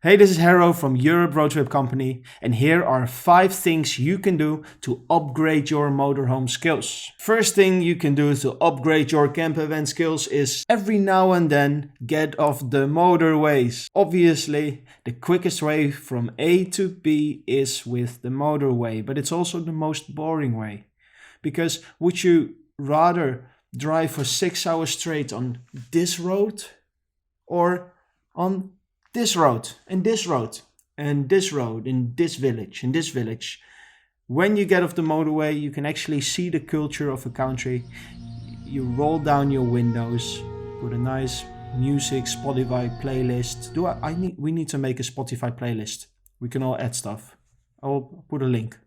Hey, this is Harro from Europe Road Trip Company, and here are 5 things you can do to upgrade your motorhome skills. First thing you can do to upgrade your camper van skills is every now and then get off the motorways. Obviously, the quickest way from A to B is with the motorway, but it's also the most boring way. Because would you rather drive for 6 hours straight on this road or on this road and this road and this road in this village in this village? When you get off the motorway, you can actually see the culture of a country. You roll down your windows, put a nice music Spotify playlist. We need to make a Spotify playlist. We can all add stuff. I'll put a link.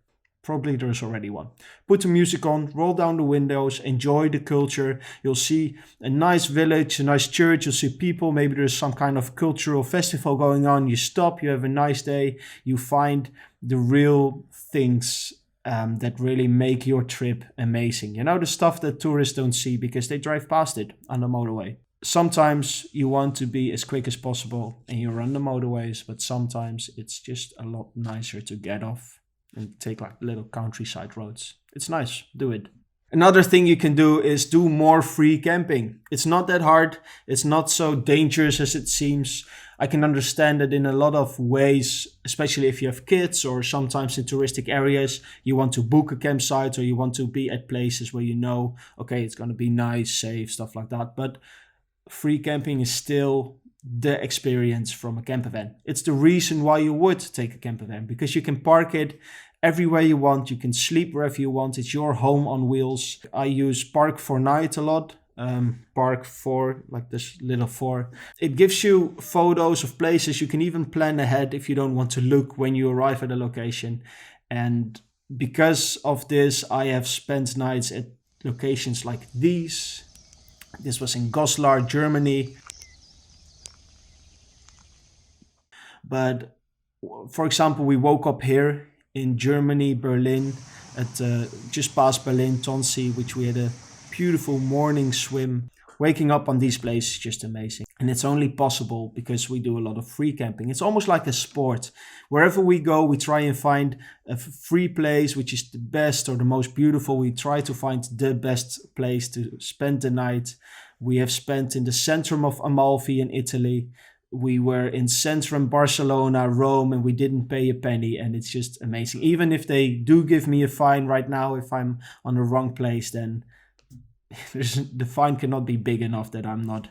Probably there's already one. Put the music on, roll down the windows, enjoy the culture. You'll see a nice village, a nice church. You'll see people. Maybe there's some kind of cultural festival going on. You stop, you have a nice day. You find the real things that really make your trip amazing. You know, the stuff that tourists don't see because they drive past it on the motorway. Sometimes you want to be as quick as possible and you run the motorways, but sometimes it's just a lot nicer to get off and take like little countryside roads. It's nice, do it. Another thing you can do is do more free camping. It's not that hard. It's not so dangerous as it seems. I can understand that in a lot of ways, especially if you have kids or sometimes in touristic areas, you want to book a campsite or you want to be at places where you know, okay, it's going to be nice, safe, stuff like that. But free camping is still the experience from a camper van. It's the reason why you would take a camper van, because you can park it everywhere you want. You can sleep wherever you want. It's your home on wheels. I use Park 4 Night a lot. Park 4, like this little 4. It gives you photos of places. You can even plan ahead if you don't want to look when you arrive at a location. And because of this, I have spent nights at locations like these. This was in Goslar, Germany. But for example, we woke up here in Germany, Berlin, at just past Berlin, Tonsee, which we had a beautiful morning swim. Waking up on these places is just amazing. And it's only possible because we do a lot of free camping. It's almost like a sport. Wherever we go, we try and find a free place, which is the best or the most beautiful. We try to find the best place to spend the night. We have spent in the centrum of Amalfi in Italy. We were in Centrum, Barcelona, Rome, and we didn't pay a penny, and it's just amazing. Even if they do give me a fine right now, if I'm on the wrong place, then the fine cannot be big enough that I'm not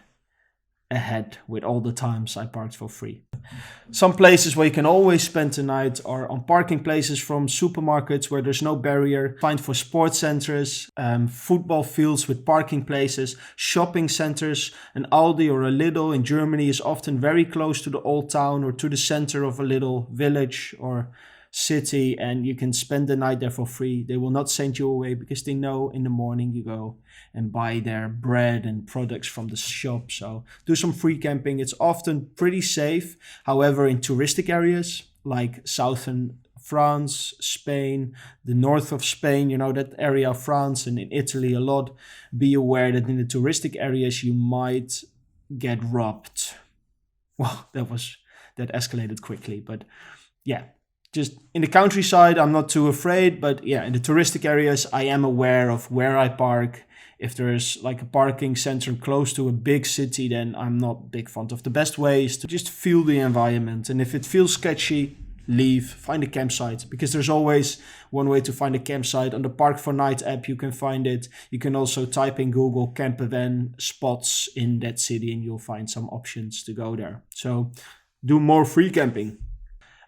ahead with all the times I parked for free. Some places where you can always spend the night are on parking places from supermarkets where there's no barrier. Find for sports centers, football fields with parking places, shopping centers. An Aldi or a Lidl in Germany is often very close to the old town or to the center of a little village or city, and you can spend the night there for free. They will not send you away because they know in the morning you go and buy their bread and products from the shop. So do some free camping. It's often pretty safe. However, in touristic areas like southern France, Spain, the north of Spain, you know, that area of France, and in Italy a lot, be aware that in the touristic areas you might get robbed. Well, that escalated quickly, but yeah. Just in the countryside, I'm not too afraid, but yeah, in the touristic areas, I am aware of where I park. If there's like a parking center close to a big city, then I'm not big fond of. The best way is to just feel the environment. And if it feels sketchy, leave, find a campsite, because there's always one way to find a campsite. On the Park 4 Night app, you can find it. You can also type in Google camper van spots in that city and you'll find some options to go there. So do more free camping.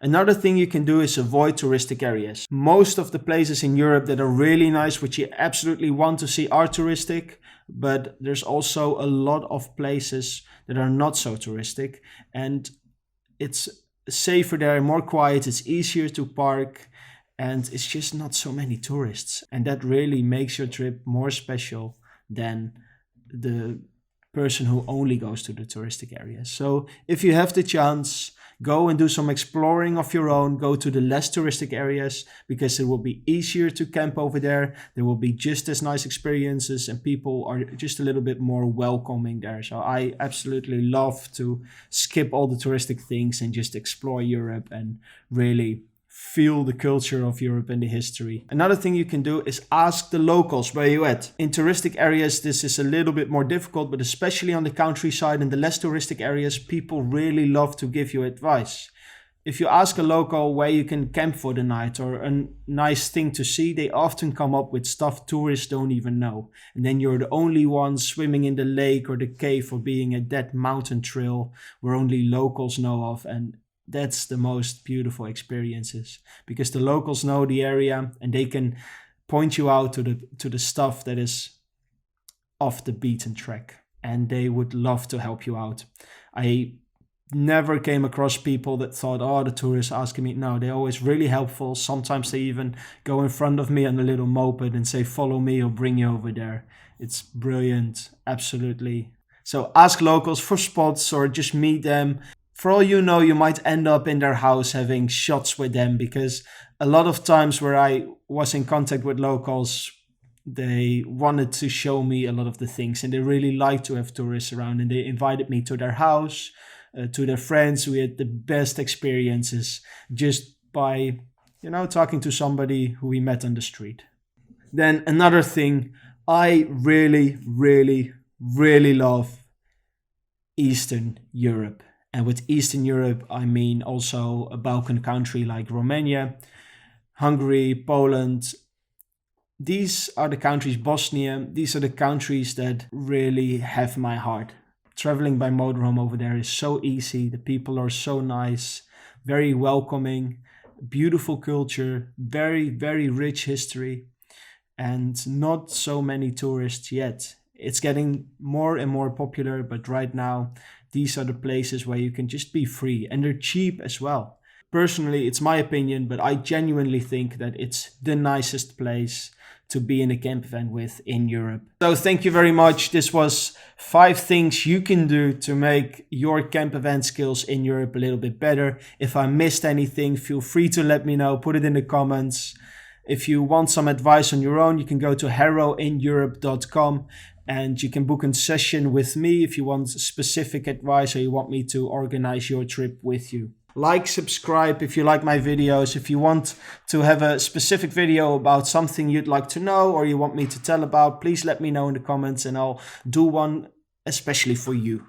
Another thing you can do is avoid touristic areas. Most of the places in Europe that are really nice, which you absolutely want to see, are touristic, but there's also a lot of places that are not so touristic, and it's safer there, more quiet, it's easier to park, and it's just not so many tourists. And that really makes your trip more special than the person who only goes to the touristic areas. So if you have the chance, Go and do some exploring of your own. Go to the less touristic areas because it will be easier to camp over there. There will be just as nice experiences and people are just a little bit more welcoming there. So I absolutely love to skip all the touristic things and just explore Europe and really feel the culture of Europe and the history. Another thing you can do is ask the locals where you at. In touristic areas, this is a little bit more difficult, but especially on the countryside and the less touristic areas, people really love to give you advice. If you ask a local where you can camp for the night or a nice thing to see, they often come up with stuff tourists don't even know. And then you're the only one swimming in the lake or the cave or being at that mountain trail where only locals know of. And that's the most beautiful experiences because the locals know the area and they can point you out to the stuff that is off the beaten track, and they would love to help you out. I never came across people that thought, oh, the tourists asking me. No, they're always really helpful. Sometimes they even go in front of me on a little moped and say, follow me or bring you over there. It's brilliant. Absolutely. So ask locals for spots or just meet them. For all you know, you might end up in their house having shots with them because a lot of times where I was in contact with locals, they wanted to show me a lot of the things and they really like to have tourists around and they invited me to their house, to their friends. We had the best experiences just by, talking to somebody who we met on the street. Then another thing, I really, really, really love Eastern Europe. And with Eastern Europe, I mean also a Balkan country like Romania, Hungary, Poland. These are the countries, Bosnia, these are the countries that really have my heart. Traveling by motorhome over there is so easy. The people are so nice, very welcoming, beautiful culture, very, very rich history, and not so many tourists yet. It's getting more and more popular, but right now, these are the places where you can just be free and they're cheap as well. Personally, it's my opinion, but I genuinely think that it's the nicest place to be in a camp van with in Europe. So thank you very much. This was 5 things you can do to make your camper van skills in Europe a little bit better. If I missed anything, feel free to let me know. Put it in the comments. If you want some advice on your own, you can go to harroineurope.com and you can book a session with me if you want specific advice or you want me to organize your trip with you. Like, subscribe if you like my videos. If you want to have a specific video about something you'd like to know or you want me to tell about, please let me know in the comments and I'll do one especially for you.